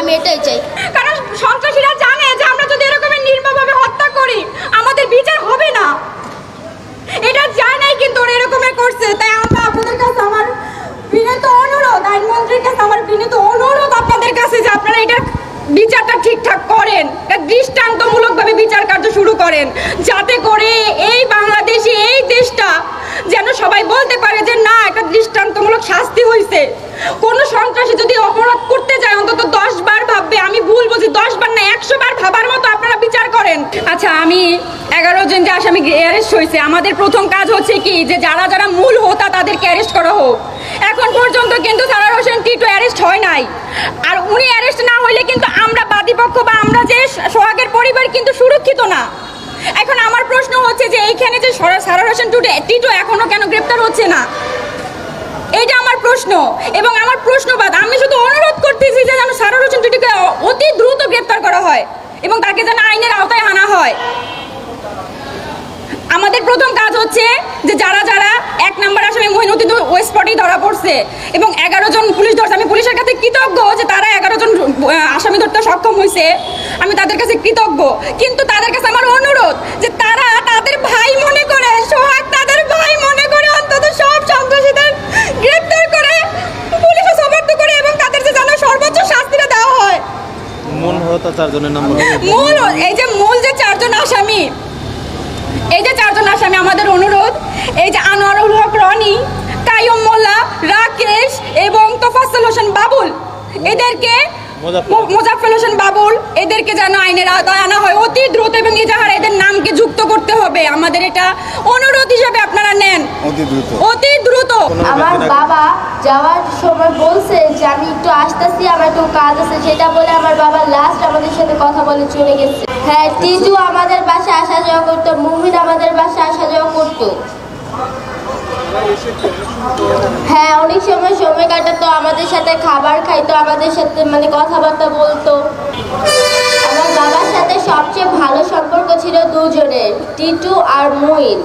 আমি এটাই চাই। কারণ সন্ত্রাসীরা জানে যে আমরা যদি এরকমের নির্মমভাবে হত্যা করি আমাদের বিচার হবে না, এটা জানে নাই, কিন্তু ওরা এরকমের করছে। তাই আমরা আপনাদের কাছে আমার বিনীত অনুরোধ, আইনমন্ত্রীর কাছে আমার বিনীত অনুরোধ আপনাদের কাছে যে আপনারা এটা বিচারটা ঠিকঠাক করেন, দৃষ্টান্তমূলকভাবে বিচার কার্য শুরু করেন, যাতে করে এই বাংলাদেশে এই দেশটা যেন সবাই বলতে পারে যে না, একটা দৃষ্টান্তমূলক শাস্তি হয়েছে। কোনো সন্ত্রাসী যদি অপরাধ করতে যায় অন্তত 10 বার ভাববে। আমি ভুল বলছি, 10 বার না 100 বার ভাবার মতো আপনারা বিচার করেন। আচ্ছা, আমি 11 জন যে আসামি অ্যারেস্ট হয়েছে, আমাদের প্রথম কাজ হচ্ছে কি যে যারা যারা মূল হোতা তাদেরকে অ্যারেস্ট করা হোক। এখন পর্যন্ত কিন্তু সারার হোসেন টিটু অ্যারেস্ট হয় নাই, আর উনি অ্যারেস্ট না হইলে কিন্তু আমরা বাদীপক্ষ বা আমরা যে সোহাগের পরিবার কিন্তু সুরক্ষিত না। এখন আমার প্রশ্ন হচ্ছে যে এইখানে যে সারার হোসেন টিটু এখনো কেন গ্রেপ্তার হচ্ছে না, এইটা আমার প্রশ্ন। এবং আমার প্রশ্নবাদ, আমি শুধু অনুরোধ করতেছি যে যেন সারার হোসেন টিটুকে অতি দ্রুত গ্রেপ্তার করা হয় এবং তাকে যেন আইনের আওতায় আনা হয়। আমাদের প্রথম কাজ হচ্ছে যে যারা যারা 1 নম্বর আসামি মঈনুদ্দিন ওই স্পটেই ধরা পড়ছে এবং 11 জন পুলিশ ধরছে। আমি পুলিশের কাছে কৃতজ্ঞ যে তারা 11 জন আসামি ধরতে সক্ষম হয়েছে, আমি তাদের কাছে কৃতজ্ঞ। কিন্তু তাদের কাছে আমার অনুরোধ যে তারা তাদের ভাই মনে করে, সোহাগ তাদের ভাই মনে করে অন্তত সব সন্ত্রাসীদের গ্রেপ্তার করে পুলিশে সোপর্দ করে এবং তাদের যে যেন সর্বোচ্চ শাস্তিটা দেওয়া হয়। মূল হতো 4 জনের নাম, মূল যে 4 জন আসামি, এই যে 4 জন আসামি, আমাদের অনুরোধ এই যে আনোয়ারুল হক রনি, কাইয়ুম মোল্লা, রাকেশ এবং তোফাজ্জল হোসেন বাবুল, এদেরকে মোজাফফর হোসেন বাবুল, এদেরকে যেন আইনের আওতায় আনা হয় অতি দ্রুত এবং ইজাহার এদের নামকে যুক্ত করতে হবে। আমাদের এটা অনুরোধ হিসেবে আপনারা নেন অতি দ্রুত। আমার বাবা যাওয়ার সময় বলছে যে আমি একটু আসতেছি, আমার একটু কাজ আছে, সেটা বলে আমার বাবা লাস্ট আমাদের সাথে কথা বলে চলে গেছে। হ্যাঁ, টিটু আমাদের বাসায় আসা যাওয়া করতো, মুমিন আমাদের বাসায় আসা যাওয়া করতো। হ্যাঁ, অনেক সময় কাটাতো, আমাদের সাথে খাবার খাইতো, আমাদের সাথে মানে কথাবার্তা বলতো। আমার বাবার সাথে সবচেয়ে ভালো সম্পর্ক ছিল 2 জনের, টিটু আর মঈন।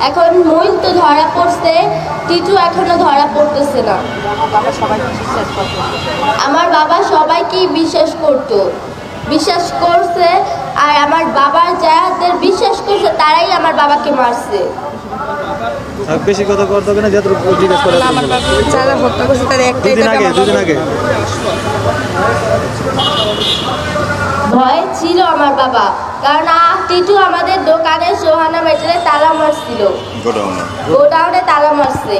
এখন মঈন তো ধরা পড়ছে, টিটু এখনো ধরা পড়তেছে না। আমার বাবা সবাইকেই বিশ্বাস করছে, আর আমার বাবা যাদের বিশ্বাস করছে তারাই আমার বাবাকে মারছে। বেশি কথা করতে হবে না, যতটুকু জিজ্ঞেস করা আমার বাবা যারা হত্যা করছে তাদের একটাই দুদিন আগে ভয় ছিল আমার বাবা, কারণ টিটু আমাদের দোকানে সোহানা মেটারে তালা মারছিল, গোডাউনে তালা মারছে।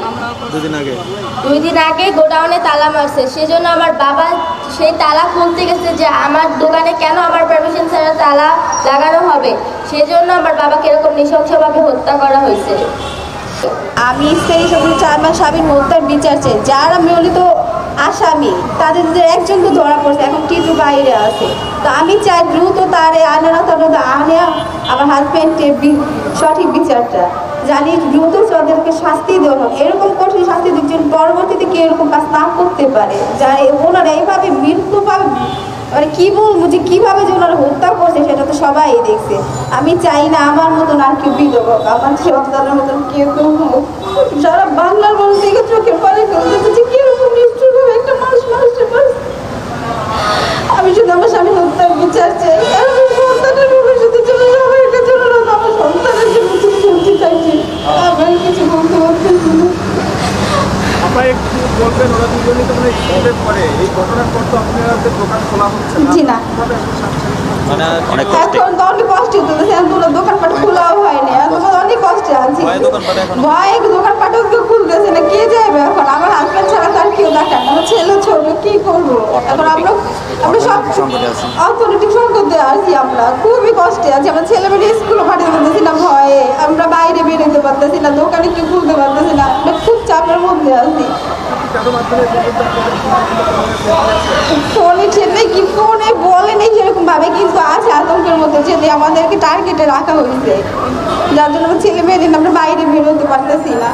2 দিন আগে গোডাউনে তালা মারছে, সেজন্য আমার বাবা সেই তালা খুলতে গেছে যে আমার দোকানে কেন আমার পারমিশন ছাড়া তালা লাগানো হবে, সেজন্য আমার বাবাকে এরকম নৃশংসভাবে হত্যা করা হয়েছে। আমি সেই সকল চেয়ারম্যান সাহেবের হত্যার বিচার চাই। যারা মূলত আসামি তাদের একজন তো ধরা পড়ছে, এখন টিটু বাইরে আছে। তো আমি চাই দ্রুত তার আনে আমার হাজব্যান্ডের সঠিক বিচারটা জানি, দ্রুত তাদেরকে শাস্তি দেওয়া হোক। এরকম কঠিন শাস্তি দিচ্ছেন পরবর্তীতে কেউ এরকম কাজ না করতে পারে, যারা ওনারা এইভাবে মৃত্যু পাবে, মানে কি বলবো যে কীভাবে যে ওনারা হত্যা করছে সেটা তো সবাই দেখছে। আমি চাই না আমার মতন আর কেউ বিধব হোক, আমার সন্তানের মতন কেউ হোক। সারা বাংলার মানুষ দেখে চোখের পানি ফেলতেছে যে কিরকম নিষ্ঠুরভাবে একটা মানুষ মানুষের পাশ। আমি শুধু আমার স্বামী হত্যার বিচার চাই, আমার সন্তানের ভবিষ্যতের জন্য, সবাই জন্য না, আমার সন্তানের জন্য কিছু শুনতে চাইছি। আমার কিছু বলতে পারতেছি না। আপনারা একটু বলবেন, ওরা দুজনই তো স্কুলের পরে এই ঘটনার পর তো আপনাদের দোকান খোলা হচ্ছে না? জি না, এখন তো অনেক কষ্ট হতেছে, দোকানপাট খোলাও হয়নি, অনেক কষ্টে আছি। ভয় দোকানপাটও খুলতেছে না, কে যাবে এখন? আমার হাজব্যান্ড ছাড়া তার কেউ দেখান, আমার ছেলে ছোট, কি করবো এখন? আমরা সব অর্থনৈতিক সংকটে আছি, আমরা খুবই কষ্টে আছি। আমার ছেলে মেয়ে স্কুলে পাঠাতে পারতেছি না ভয়ে, আমরা বাইরে বেরোতে পারতেছি না, দোকানে কেউ খুলতে পারতেছি না, আমরা খুব চাপের মধ্যে আছি। ফোনে ছেলে কি ফোনে বলে নেই সেরকম ভাবে, কিন্তু আছে আতঙ্কের মধ্যে যে আমাদেরকে টার্গেটে রাখা হয়েছে, যার জন্য ছেলে মেয়েদের আমরা বাইরে বেরোতে পারতেছি না।